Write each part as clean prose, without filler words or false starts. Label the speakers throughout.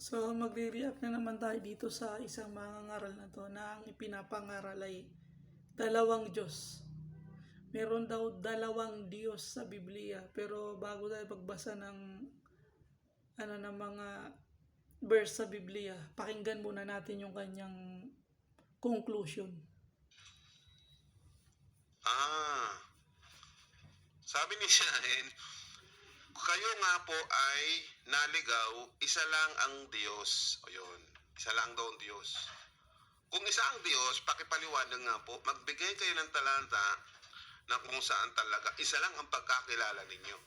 Speaker 1: So, magre-react na naman tayo dito sa isang mangangaral na to na ang ipinapangaral ay dalawang Diyos. Meron daw dalawang Diyos sa Biblia. Pero bago tayo pagbasa ng ng mga verse sa Biblia, pakinggan muna natin yung kanyang conclusion.
Speaker 2: Sabi ni Shahin, kayo nga po ay naligaw, isa lang ang Diyos. O yun, isa lang daw ang Diyos. Kung isa ang Diyos, pakipaliwanag nga po, magbigay kayo ng talanta na kung saan talaga isa lang ang pagkakilala ninyo.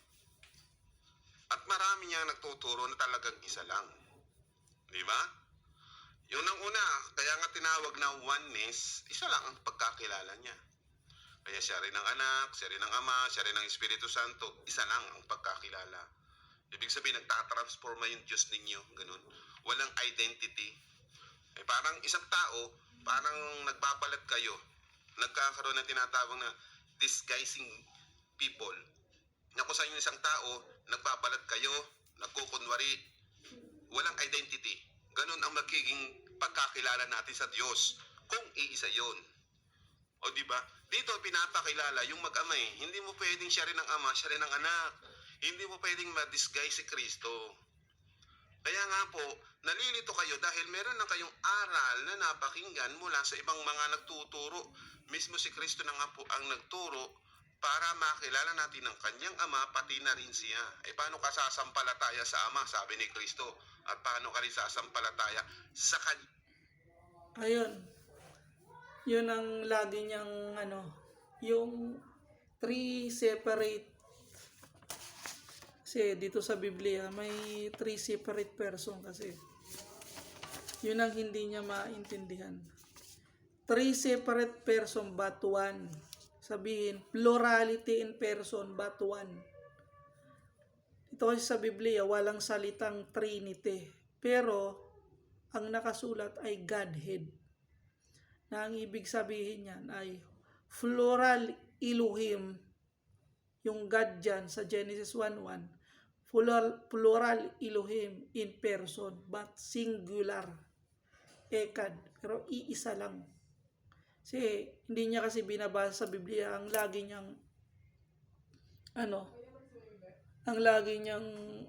Speaker 2: At marami niyang nagtuturo na talagang isa lang. Di ba? Yun ang una, kaya nga tinawag na oneness, isa lang ang pagkakilala niya. Kaya siya rin ang anak, siya rin ang ama, siya rin ang Espiritu Santo, isa lang ang pagkakilala. Ibig sabihin, nagtatransforma yung Diyos ninyo, ganun. Walang identity. Parang isang tao, parang nagbabalat kayo, nagkakaroon ng tinatawag na disguising people. Na kung saan yung isang tao, nagbabalat kayo, nagkukunwari, walang identity. Ganun ang magiging pagkakilala natin sa Diyos kung iisa yon. O di ba? Dito pinapakilala yung mag-ama eh. Hindi mo pwedeng siya rin ang ama, siya rin ang anak. Hindi mo pwedeng ma-disguise si Kristo. Kaya nga po, nalilito kayo dahil meron na kayong aral na napakinggan mula sa ibang mga nagtuturo. Mismo si Kristo na nga po ang nagturo para makilala natin ang kanyang ama, pati na rin siya. Paano ka sasampalataya sa ama, sabi ni Kristo? At paano ka rin sasampalataya sa kanya?
Speaker 1: Ayun. Yun ang lagi niyang yung three separate. Kasi dito sa Biblia may three separate person kasi. Yun ang hindi niya maintindihan. Three separate person but one. Sabihin, plurality in person but one. Ito kasi sa Biblia walang salitang Trinity. Pero ang nakasulat ay Godhead. Na ang ibig sabihin niyan ay plural Elohim, yung God dyan sa Genesis 1:1, plural Elohim in person, but singular, ekad, pero iisa lang. Kasi hindi niya kasi binabasa sa Biblia, ang lagi niyang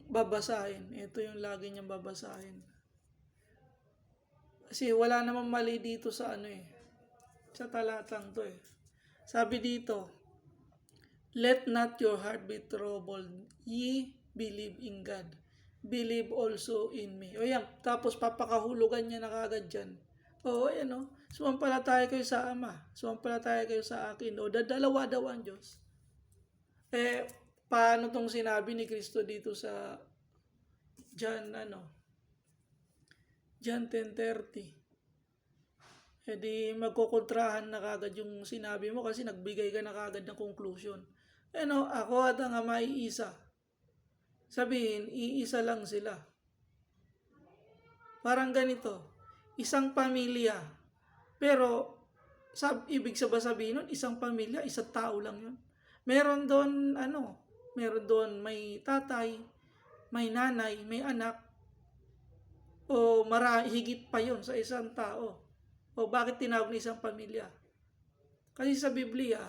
Speaker 1: babasahin. Ito yung lagi niyang babasahin. Kasi wala namang mali dito sa sa talatang to eh. Sabi dito, let not your heart be troubled, ye believe in God, believe also in me. O yan, tapos papakahulugan niya na kagad dyan. O ayan sumampalataya kayo sa Ama, sumampalataya kayo sa akin. O dadalawa daw ang Diyos. Paano tong sinabi ni Kristo dito sa John 10:30. Di magkukontrahan na kagad yung sinabi mo kasi nagbigay ka na kagad ng conclusion. Ako at ang Ama ay isa. Sabihin, iisa lang sila. Parang ganito, isang pamilya. Pero, ibig sabihin nun, isang pamilya, isang tao lang yun. Meron doon, meron doon may tatay, may nanay, may anak, o higit pa yon sa isang tao. O bakit tinawag na isang pamilya? Kasi sa Biblia,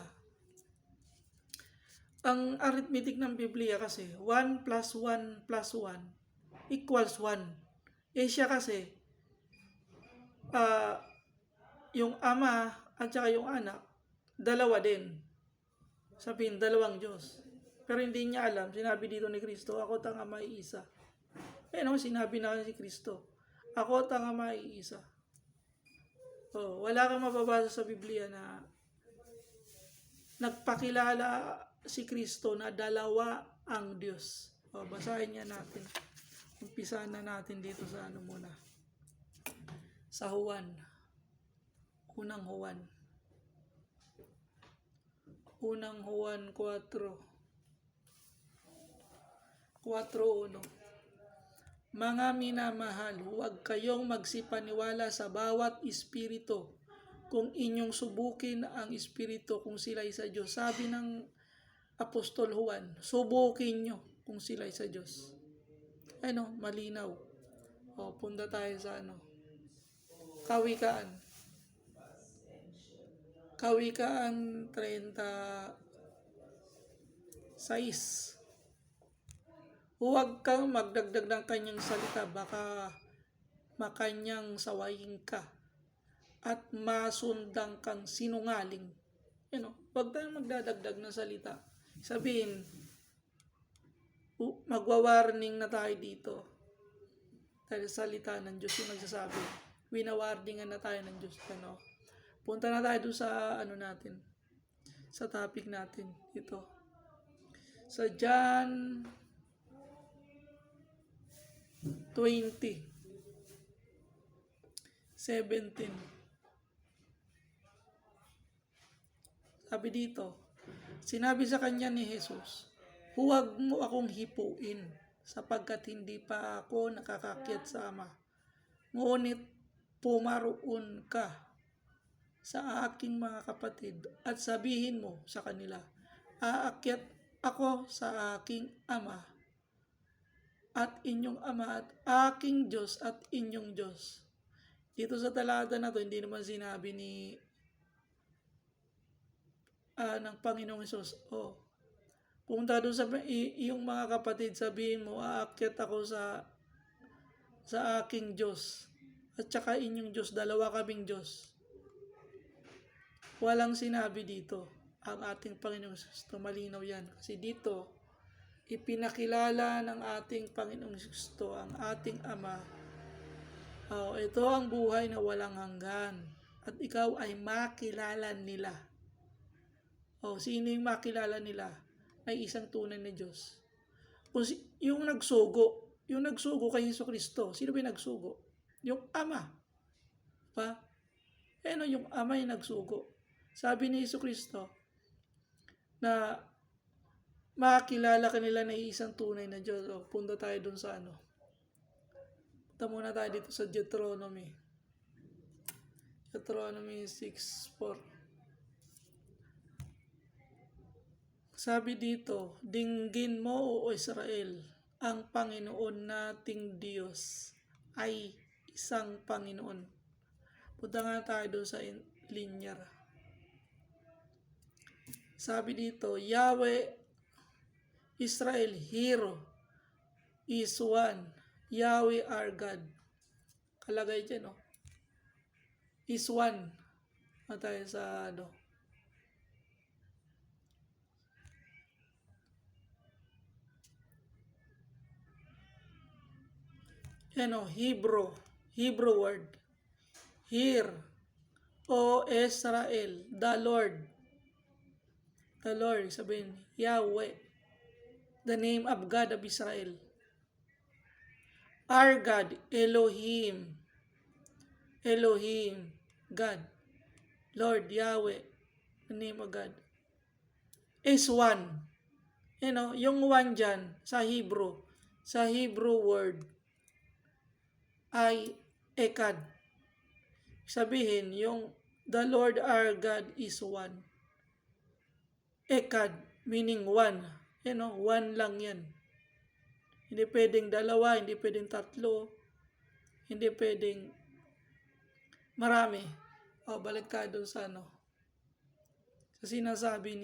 Speaker 1: ang arithmetic ng Biblia kasi, 1 plus 1 plus 1 equals 1. Siya kasi, yung ama at saka yung anak, dalawa din. Sabihin, dalawang Diyos. Pero hindi niya alam, sinabi dito ni Kristo, ako at ang Ama ay isa. Sinabi na si Kristo, ako at ang Ama ay isa. Wala kang mababasa sa Biblia na nagpakilala si Kristo na dalawa ang Diyos. Basahin niya natin. Umpisahan na natin dito sa muna. Sa Juan. Unang Juan 4:1. Mga minamahal, huwag kayong magsipaniwala sa bawat espiritu kung inyong subukin ang espiritu kung sila'y sa Diyos. Sabi ng Apostol Juan, subukin nyo kung sila'y sa Diyos. Malinaw. O, punta tayo sa Kawikaan. Kawikaan 36. Huwag kang magdagdag ng kanyang salita, baka makanyang sawayin ka at masundang kang sinungaling. Huwag tayong magdadagdag ng salita. Sabihin, magwa-warning na tayo dito. Dahil salita ng Diyos yung nagsasabi. Winawarningan na tayo ng Diyos. Punta na tayo doon sa natin. Sa topic natin. Ito. Sa John 20:17. Sabi dito, sinabi sa kanya ni Jesus, huwag mo akong hipuin, sapagkat hindi pa ako nakakakyat sa Ama. Ngunit pumaroon ka sa aking mga kapatid at sabihin mo sa kanila, aakyat ako sa aking Ama at inyong Ama at aking Diyos at inyong Diyos. Dito sa talata na to, hindi naman sinabi ng Panginoong Hesus, pumunta doon sa iyong mga kapatid, sabihin mo, aakyat ako sa aking Diyos at saka inyong Diyos, dalawa kaming Diyos. Walang sinabi dito ang ating Panginoong Hesus. Malinaw yan. Kasi dito, ipinakilala ng ating Panginoong Hesus ang ating Ama. Ito ang buhay na walang hanggan. At ikaw ay makilala nila. Sino yung makilala nila? Ay isang tunay na Diyos. Kung yung nagsugo kay Jesucristo, sino ba yung nagsugo? Yung Ama. Pa? Yung Ama yung nagsugo. Sabi ni Jesucristo na makilala kanila na isang tunay na Diyos. Punta tayo dun sa Punta muna tayo dito sa Deuteronomy 6:4. Sabi dito, dinggin mo, o Israel, ang Panginoon nating Diyos ay isang Panginoon. Punta nga tayo doon sa linyar. Sabi dito, Yahweh, Israel, hero, is one. Yahweh our God. Kalagay dyan, is one. Tayo sa Hebrew word. Hear, O Israel, the Lord. The Lord, sabihin, Yahweh, the name of God of Israel. Our God, Elohim, God. Lord, Yahweh, the name of God, is one. Yung one dyan, sa Hebrew word, ay ekad. Sabihin, yung the Lord our God is one. Ekad, meaning one. One lang yan. Hindi pwedeng dalawa, hindi pwedeng tatlo, hindi pwedeng marami. Balik tayo doon sa sa sinasabi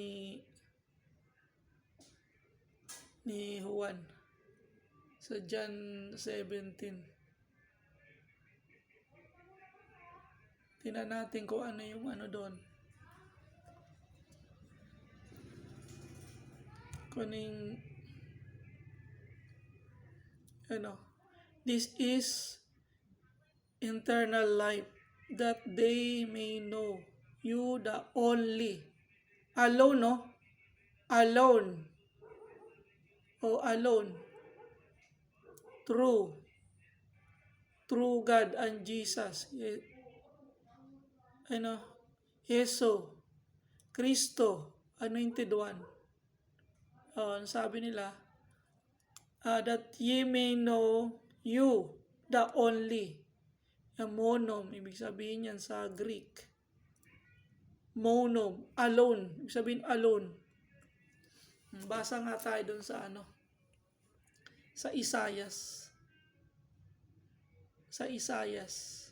Speaker 1: ni Juan sa John 17. Tingnan natin kung ano yung doon. Kuning this is eternal life, that they may know you the only alone true God and Jesus Yesu Kristo, anointed one. Sabi nila, that ye may know you, the only. Monom, ibig sabihin yan sa Greek. Monom, alone. Ibig sabihin alone. Basa nga tayo dun sa sa Isaias. sa Isayas.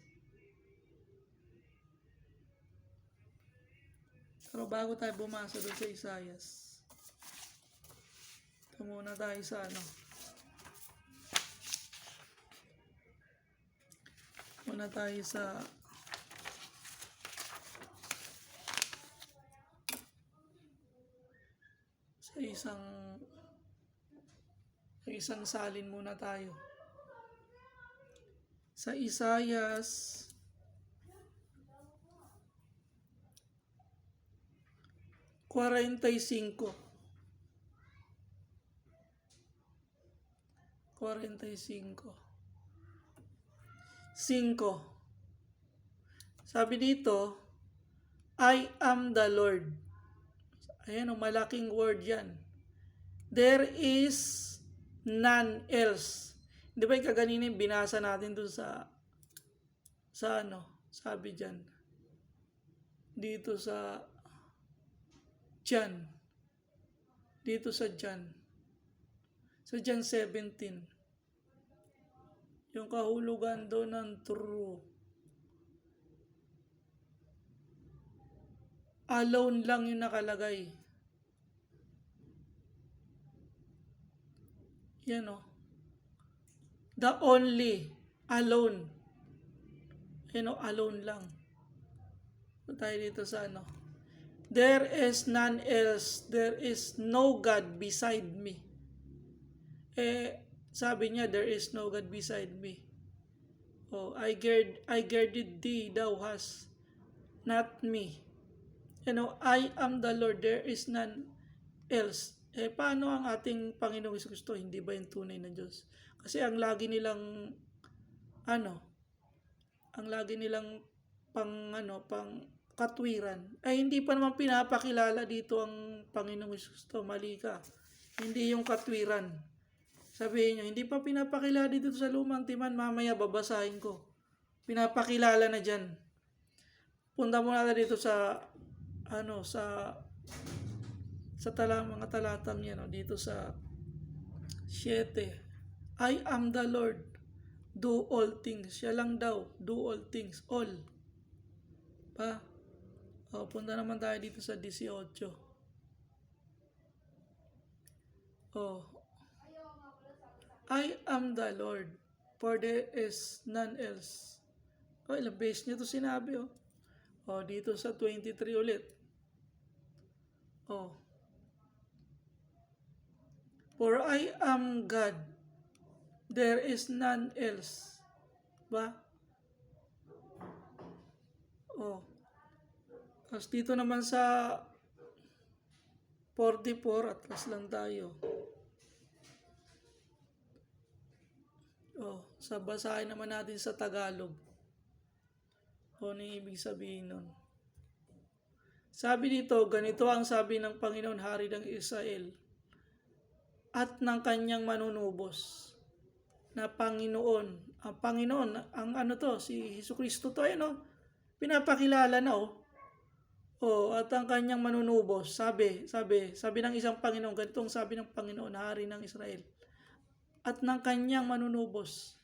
Speaker 1: Pero bago tayo bumasa doon sa Isayas, ito muna tayo sa muna tayo sa isang salin muna tayo. Sa Isayas 45. 5. Sabi dito, I am the Lord. Ayan o, malaking word yan. There is none else. Di ba yung kaganina yung binasa natin dun sa sabi dyan. Dito sa John. Dito sa John. Sa John 17. Yung kahulugan doon ng true. Alone lang yung nakalagay. Yan o. The only. Alone. Yan o, alone lang. So tayo dito sa There is none else. There is no God beside me. Sabi niya, there is no God beside me. Oh, I girded thee, thou hast not me. I am the Lord, there is none else. Paano ang ating Panginoong Jesucristo? Hindi ba yung tunay na Diyos? Kasi ang lagi nilang pang katwiran. Hindi pa naman pinapakilala dito ang Panginoong Jesucristo. Mali ka. Hindi yung katwiran. Sabihin nyo, hindi pa pinapakilala dito sa lumang timan, mamaya babasahin ko. Pinapakilala na dyan. Punta mo natin dito sa mga talatang yan, dito sa 7. I am the Lord, do all things. Siya lang daw, do all things, all. Punta naman tayo dito sa 18. I am the Lord, for there is none else. Ilang beses niya ito sinabi, dito sa 23 ulit. For I am God, there is none else. Tapos dito naman sa 44, atlas lang tayo. Sa basahin naman natin sa Tagalog. Ano yung ibig sabihin nun? Sabi dito, ganito ang sabi ng Panginoon, Hari ng Israel, at ng kanyang manunubos na Panginoon. Ang Panginoon, si Jesucristo to, pinapakilala na, at ang kanyang manunubos, sabi ng isang Panginoon, ganitong sabi ng Panginoon, Hari ng Israel, at ng kanyang manunubos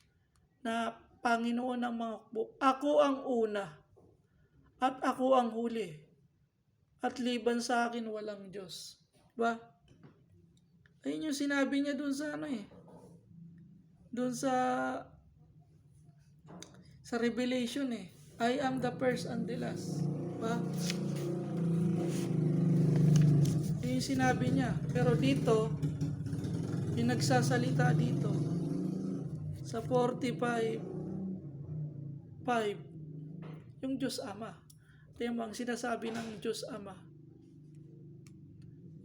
Speaker 1: na Panginoon ng mga hukbo, ako ang una, at ako ang huli, at liban sa akin walang Diyos. Ayun yung sinabi niya doon sa doon sa Revelation I am the first and the last. Ayun yung sinabi niya. Pero dito, yung nagsasalita dito, sa 45:5, yung Diyos Ama. Ito yung sinasabi ng Diyos Ama.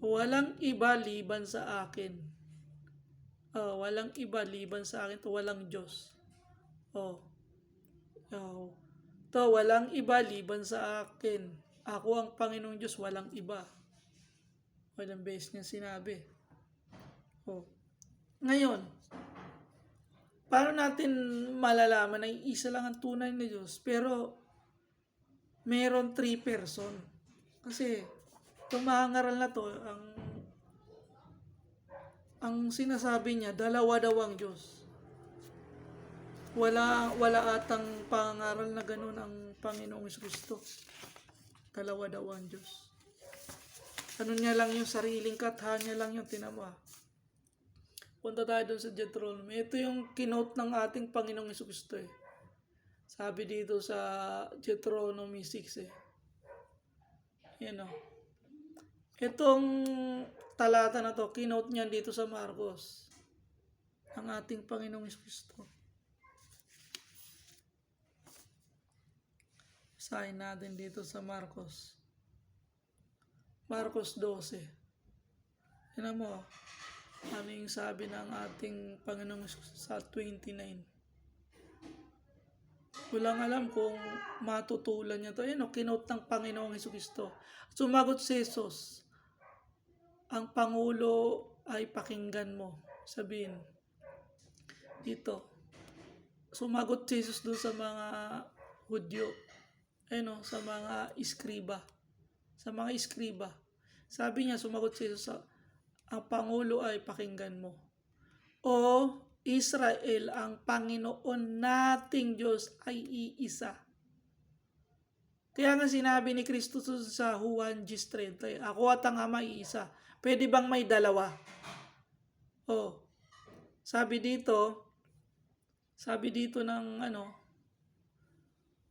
Speaker 1: Walang iba liban sa akin. Walang iba liban sa akin. Walang Diyos. Walang iba liban sa akin. Ako ang Panginoong Diyos, walang iba. Walang beses niya sinabi. Ngayon, paano natin malalaman na isa lang ang tunay na Diyos, pero meron 3 person? Kasi itong mga ngaral na to, ang sinasabi niya, dalawa daw ang Diyos. Wala atang pangaral na ganun ang Panginoong Kristo. Dalawa daw ang Diyos. Ano niya lang yung sariling katha niya lang yung tinama. Punta tayo doon sa Deuteronomy. Ito yung kinote ng ating Panginoong Kristo eh. Sabi dito sa Deuteronomy 6 eh. Yan o. Itong talata na to, kinote niya dito sa Marcos. Ang ating Panginoong Kristo. Basahin natin dito sa Marcos. Marcos 12. Tignan mo, ano yung sabi ng ating Panginoong sa 29. Walang alam kung matutulan niya to. Ayan o, kinote ng Panginoong Kristo. Sumagot si Jesus, ang Pangulo ay pakinggan mo. Sabihin, dito, sumagot si Jesus doon sa mga Hudyo. Ayun o, sa mga iskriba. Sa mga iskriba. Sabi niya, sumagot si Jesus, ang Pangulo ay pakinggan mo. O Israel, ang Panginoon nating Diyos ay iisa. Kaya nga sinabi ni Kristo sa Juan 10:30, ako at ang Ama iisa. Pwede bang may dalawa? O, sabi dito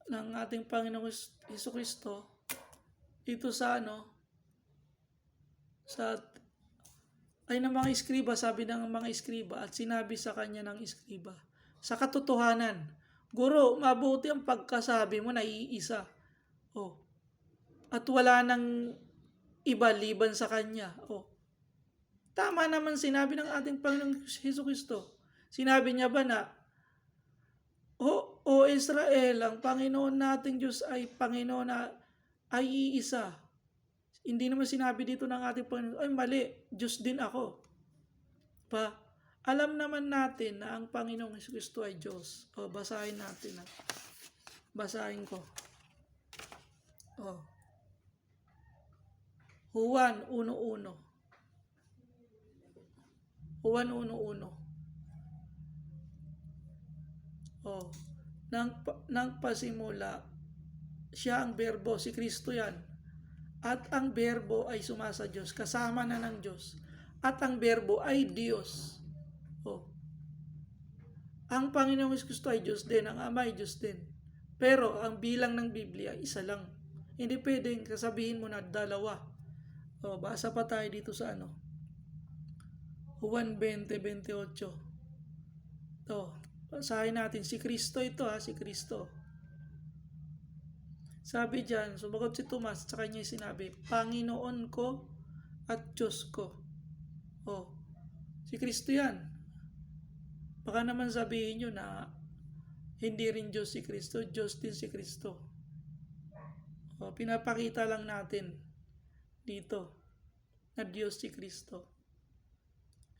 Speaker 1: ng ating Panginoong Jesucristo, dito sa ng mga iskriba, sabi ng mga iskriba, at sinabi sa kanya ng iskriba, sa katotohanan, Guro, mabuti ang pagkasabi mo na iisa. Oh. At wala nang iba liban sa kanya. Oh. Tama naman sinabi ng ating Panginoong Jesucristo. Sinabi niya ba na, O Israel, ang Panginoon nating Diyos ay Panginoon na ay iisa. Hindi naman sinabi dito ng ating Panginoon, ay mali, Diyos din ako. Alam naman natin na ang Panginoong Kristo ay Diyos. O, basahin natin. Basahin ko. O. Juan 1:1. Juan 1:1. O. Nang pasimula, siya ang berbo, si Kristo yan. At ang berbo ay sumasa Diyos, kasama na ng Diyos. At ang berbo ay Diyos. Oh. Ang Panginoong Kristo ay Diyos din, ang Ama ay Diyos din. Pero ang bilang ng Biblia, isa lang. Hindi pwedeng kasabihin mo na dalawa. Oh, basa pa tayo dito sa Juan 20:28. Basahin natin. Si Kristo ito si Kristo. Sabi diyan, sumagot si Tomas, sa kanya sinabi, Panginoon ko at Diyos ko. Oh, si Kristo yan. Baka naman sabihin nyo na hindi rin Diyos si Kristo, Diyos din si Kristo. Oh, pinapakita lang natin dito na Diyos si Kristo.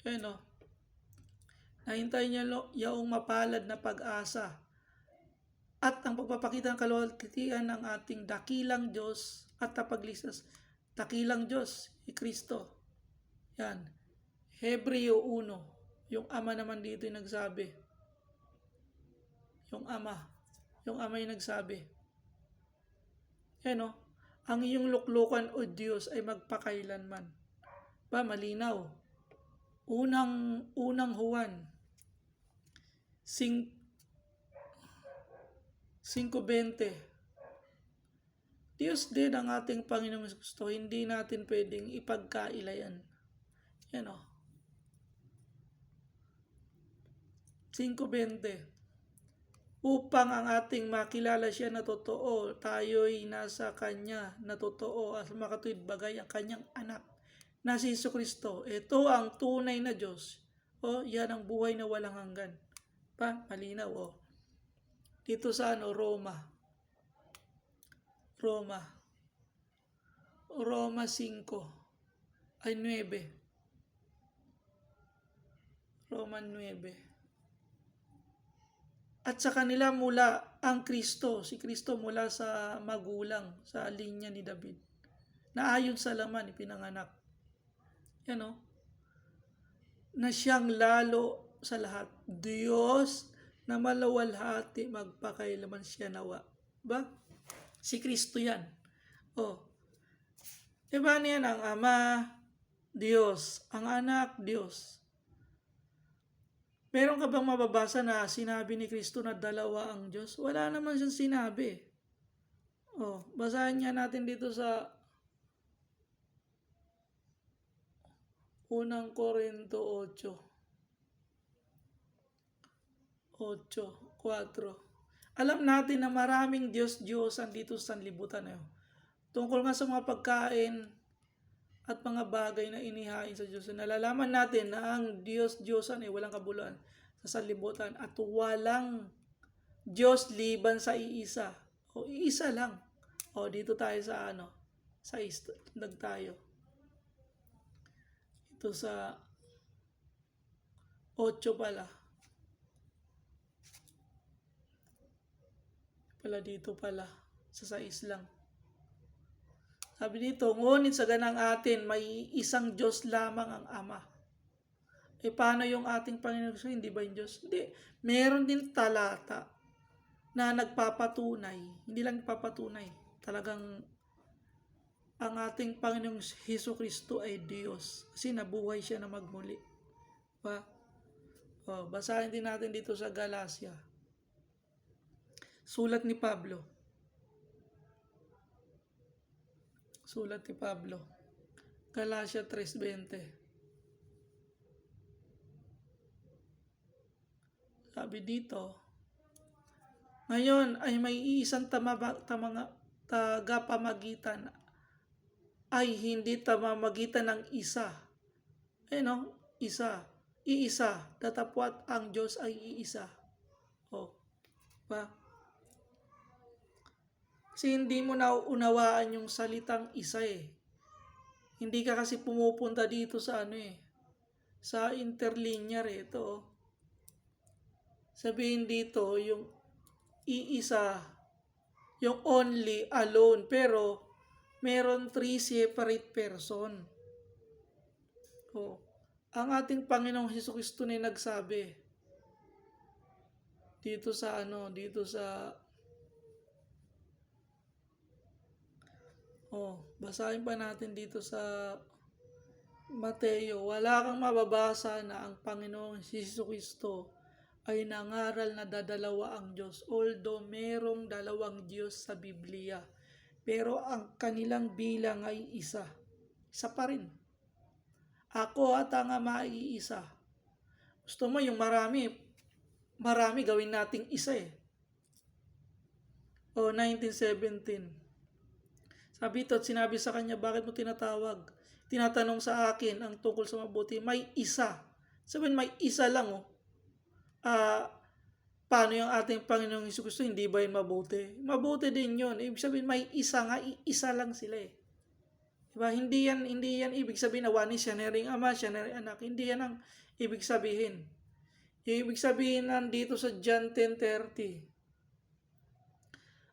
Speaker 1: Ayun nahintay niya yaong mapalad na pag-asa at ang pagpapakita ng kaluwalhatian ng ating dakilang Diyos at tapagligtas. Dakilang Diyos, si Kristo. Yan. Hebreo 1. Yung Ama naman dito yung nagsabi. Yung Ama yung nagsabi. Yan ang iyong luklukan o Diyos ay magpakailanman. Malinaw. Unang Juan 5:20. Diyos din ang ating Panginoong Kristo. Hindi natin pwedeng ipagkailayan. Yan 5:20. Upang ang ating makilala siya na totoo, tayo'y nasa Kanya na totoo at makatuwid bagay ang Kanyang anak na si Jesucristo. Ito ang tunay na Diyos. Yan ang buhay na walang hanggan. Malinaw Dito sa Roma 5 ay 9. Roma 9. At sa kanila mula ang Kristo, si Kristo mula sa magulang, sa linya ni David, na ayon sa laman ipinanganak. Yan na siyang lalo sa lahat, Diyos na malawalhati magpakailaman siya nawa. Ba? Si Kristo yan. Oh. Diba niyan ang Ama, Diyos, ang Anak, Diyos. Meron ka bang mababasa na sinabi ni Kristo na dalawa ang Diyos? Wala naman siyang sinabi. Oh, basahin nga natin dito sa Unang Korinto 8:4. Alam natin na maraming Diyos-Diyosan dito sa sanlibutan. Tungkol nga sa mga pagkain at mga bagay na inihain sa Diyos. Nalalaman natin na ang Diyos-Diyosan ay walang kabuluhan sa sanlibutan at walang Diyos liban sa iisa. O iisa lang. O dito tayo sa sa istag tayo. Ito sa 8 pala. Dito pala sa 6 lang. Sabi dito, ngunit sa ganang atin, may isang Diyos lamang ang Ama. Paano yung ating Panginoon? Hindi ba yung Diyos? Hindi. Meron din talata na nagpapatunay. Hindi lang nagpapatunay. Talagang ang ating Panginoong Jesucristo ay Diyos. Kasi nabuhay siya na magmuli. Diba? Basahin din natin dito sa Galacia. Sulat ni Pablo. Galacia 3:20. Sabi dito, ngayon ay may iisang tagapamagitan ay hindi tamamagitan ng isa. Isa. Iisa. Datapwat ang Diyos ay iisa. Ba? Kasi hindi mo nauunawaan yung salitang isa Hindi ka kasi pumupunta dito sa sa interlinear ito. Sabihin dito yung iisa, yung only, alone, pero meron 3 separate person. Ang ating Panginoong Jesucristo na nagsabi dito sa basahin pa natin dito sa Mateo. Wala kang mababasa na ang Panginoong Jesucristo ay nangaral na dadalawa ang Diyos. Although merong 2 Diyos sa Biblia, pero ang kanilang bilang ay isa. Isa pa rin. Ako at ang Ama ay isa. Gusto mo yung marami gawin nating isa 19:17. Sabi ito at sinabi sa kanya, bakit mo tinatawag? Tinatanong sa akin ang tungkol sa mabuti. May isa. Sabihin, may isa lang paano yung ating Panginoong Jesucristo? Hindi ba yun mabuti? Mabuti din yun. Ibig sabihin, may isa nga, isa lang sila Diba? Hindi yan ibig sabihin na one siya na ring Ama, siya na ring Anak. Hindi yan ang ibig sabihin. Yung ibig sabihin nandito sa John 10:30.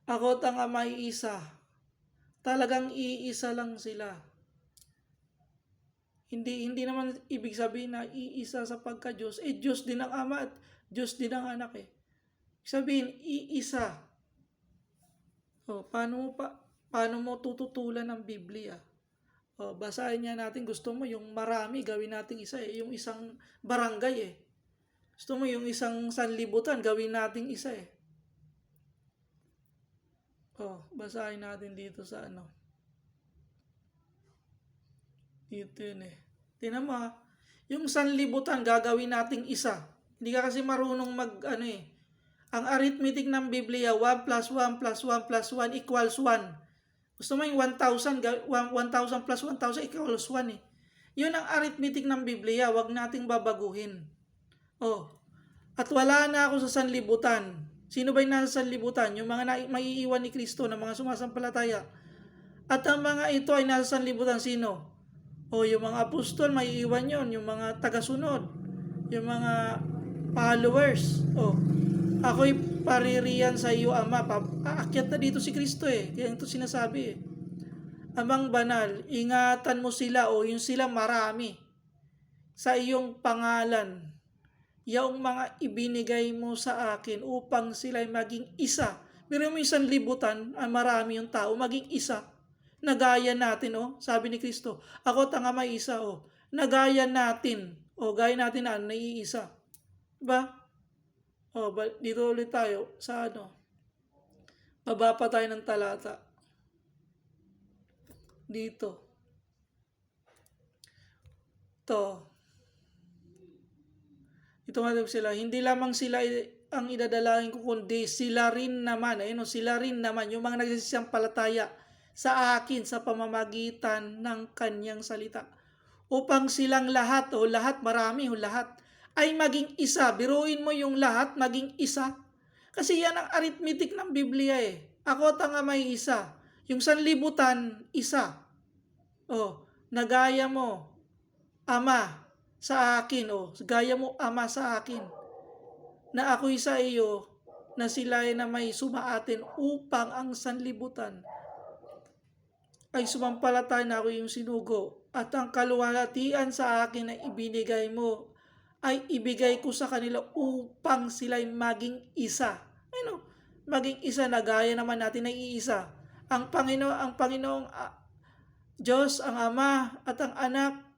Speaker 1: Ako at ang Ama ay isa. Talagang iisa lang sila. Hindi naman ibig sabihin na iisa sa pagka-Diyos. Diyos din ang Ama at Diyos din ang Anak Sabihin, iisa. Paano mo tututulan ng Biblia? Basahin niya natin. Gusto mo yung marami, gawin nating isa Yung isang barangay Gusto mo yung isang sanlibutan, gawin nating isa basahin natin dito sa Dito yun Tingnan mo yung sanlibutan, gagawin nating isa. Hindi ka kasi marunong Ang arithmetic ng Biblia, 1 plus 1 plus 1 plus 1 equals 1. Gusto mo yung 1,000 plus 1,000 equals 1 Yun ang arithmetic ng Biblia, wag nating babaguhin. At wala na ako sa sanlibutan. Sino ba yung nasa sanlibutan? Yung mga maiiwan ni Kristo na mga sumasampalataya. At ang mga ito ay nasa sanlibutan, sino? Yung mga apostol, maiiwan yun. Yung mga tagasunod. Yung mga followers. Ako'y paririyan sa iyo, Ama. Aakyat na dito si Kristo Kaya ito sinasabi Amang banal, ingatan mo sila yung sila marami. Sa iyong pangalan. Yung mga ibinigay mo sa akin upang sila'y maging isa. Pero mo isang libutan, marami yung tao, maging isa. Nagaya natin, sabi ni Kristo, ako tanga may isa, Nagaya natin, gaya natin na naiisa. Ba? Dito ulit tayo sa baba pa tayo ng talata. Dito. Ito nga sila, hindi lamang sila ang idadalangin ko, kundi sila rin naman, sila rin naman, yung mga nagsasampalataya sa akin sa pamamagitan ng kanyang salita. Upang silang lahat, marami, lahat, ay maging isa. Biruin mo yung lahat, maging isa. Kasi yan ang arithmetic ng Biblia Ako tanga may isa. Yung sanlibutan, isa. Nagaya mo, Ama, sa akin, gaya mo, Ama, sa akin, na ako'y sa iyo, na sila na may sumaatin upang ang sanlibutan ay sumampalataya na ako yung sinugo, at ang kaluwalhatian sa akin na ibinigay mo ay ibigay ko sa kanila upang sila'y maging isa. Maging isa na gaya naman natin na iisa. Ang Panginoong Diyos, ang Ama at ang Anak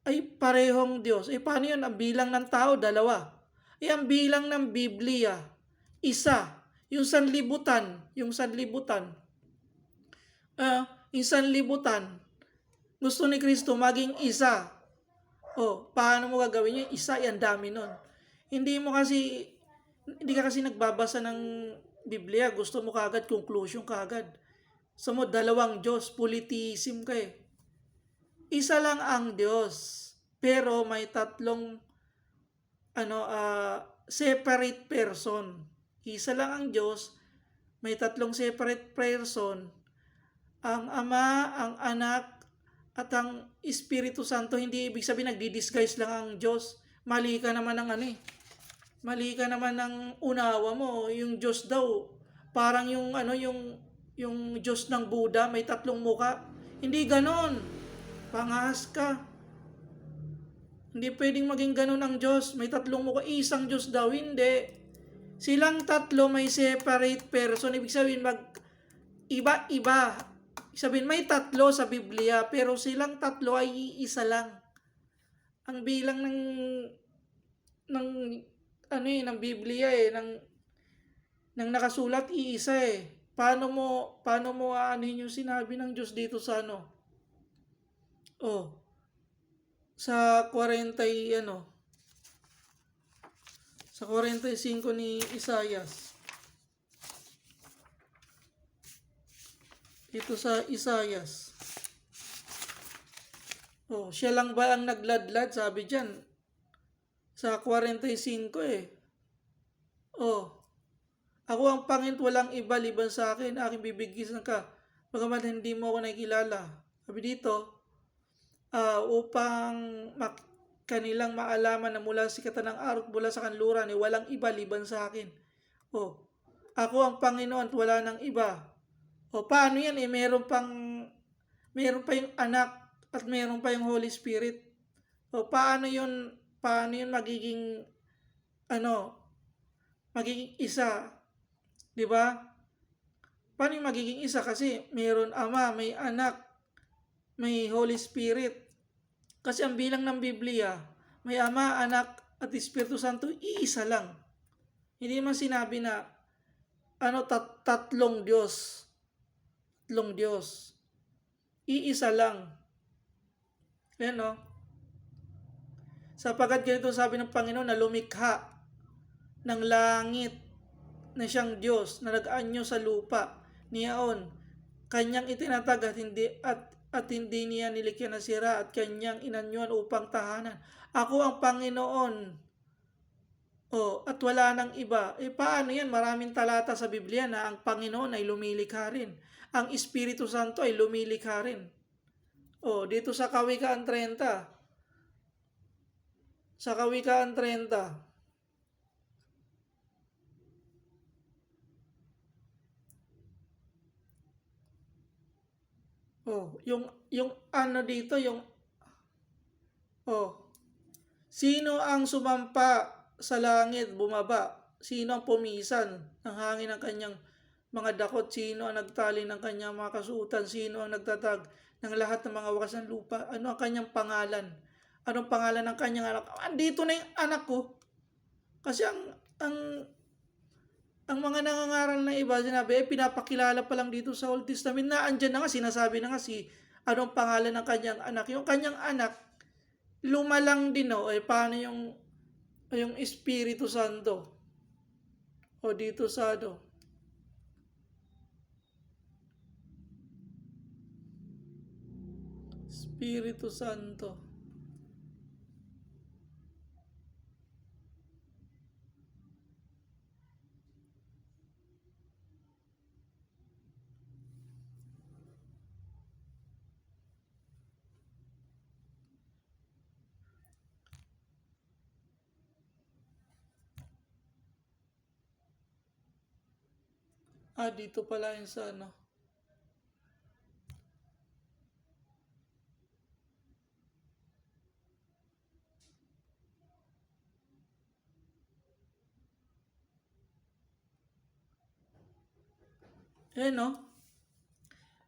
Speaker 1: ay parehong Diyos. Paano yun? Ang bilang ng tao, dalawa. Ang bilang ng Biblia, isa. Yung sanlibutan, yung sanlibutan, gusto ni Kristo maging isa. Paano mo gagawin yun? Isa, yan dami nun. Hindi ka kasi nagbabasa ng Biblia, gusto mo kagad, conclusion kagad. Mo, dalawang Diyos, politism ka Isa lang ang Diyos, pero may tatlong separate person. Isa lang ang Diyos, may tatlong separate person. Ang Ama, ang Anak, at ang Espiritu Santo. Hindi ibig sabihin nagdi-disguise lang ang Diyos. Mali ka naman ng Mali ka naman ng unawa mo. Yung Diyos daw, parang yung Diyos ng Buddha, may tatlong muka. Hindi ganon. Pangas ka. Hindi pwedeng maging ganon ang Diyos. May tatlong muka. Isang Diyos daw. Hindi. Silang tatlo may separate person. Ibig sabihin iba-iba. Sabihin may tatlo sa Biblia, pero silang tatlo ay iisa lang. Ang bilang ng Biblia ng nakasulat iisa Paano mo aanhin yung sinabi ng Diyos dito sa sa 45 ni Isaias. Dito sa Isaias. Siya lang ba ang nagladlad? Sabi diyan sa 45 Ako ang Panginoon, walang iba liban sa akin. Aking bibigyan ka. Bagaman hindi mo ako nakikilala. Sabi dito, upang kanilang maalaman na mula sa sikatan ng araw, mula sa kanluran, walang iba liban sa akin. Ako ang Panginoon at wala nang iba. Paano yan meron pa yung anak at meron pa yung Holy Spirit. Paano yun magiging isa? 'Di ba? Paano yung magiging isa? Kasi meron Ama, may Anak, may Holy Spirit. Kasi ang bilang ng Biblia, may Ama, Anak at Espiritu Santo, iisa lang. Hindi man sinabi na tatlong Diyos. Tatlong Diyos. Iisa lang. Ayan Sapagkat ganito sabi ng Panginoon na lumikha ng langit na siyang Diyos na nag-anyo sa lupa niyaon. Kanyang itinatag at hindi niya nilikha na sira at kanyang inanyuan upang tahanan. Ako ang Panginoon. At wala nang iba. Paano yan? Maraming talata sa Biblia na ang Panginoon ay lumilikha rin. Ang Espiritu Santo ay lumilikha rin. Dito sa Kawikaan 30. Sa Kawikaan 30. Yung dito, Sino ang sumampa sa langit, bumaba? Sino ang pumisan ng hangin ng kanyang mga dakot? Sino ang nagtali ng kanyang mga kasuotan? Sino ang nagtatag ng lahat ng mga wakas ng lupa? Ano ang kanyang pangalan? Anong pangalan ng kanyang anak? Andito na yung anak ko. Kasi ang mga nangangaral na iba, sinabi, pinapakilala pa lang dito sa Old Testament na andyan na nga, sinasabi na nga anong pangalan ng kanyang anak. Yung kanyang anak, lumalang din paano yung Espiritu Santo o dito sa Espiritu Santo. Dito pala yung sa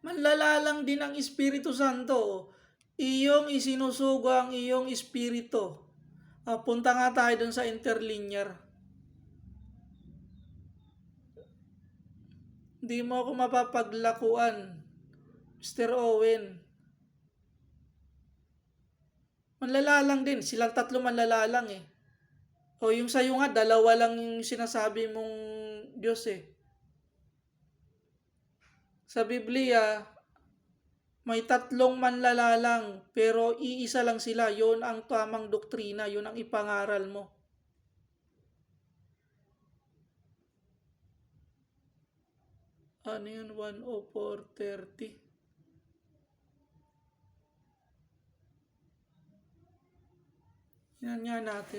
Speaker 1: manlalalang din ang Espiritu Santo. Iyong isinusugo ang iyong espiritu. Punta nga tayo dun sa interlinear. Hindi mo ako mapapaglakuan, Mr. Owen. Manlalalang din. Silang tatlo manlalalang eh. O yung sa'yo nga, dalawa lang yung sinasabi mong Diyos eh. Sa Biblia, may tatlong manlalalang pero iisa lang sila. Yun ang tamang doktrina. Yun ang ipangaral mo. Ano yun? 104:30. Yan nga natin.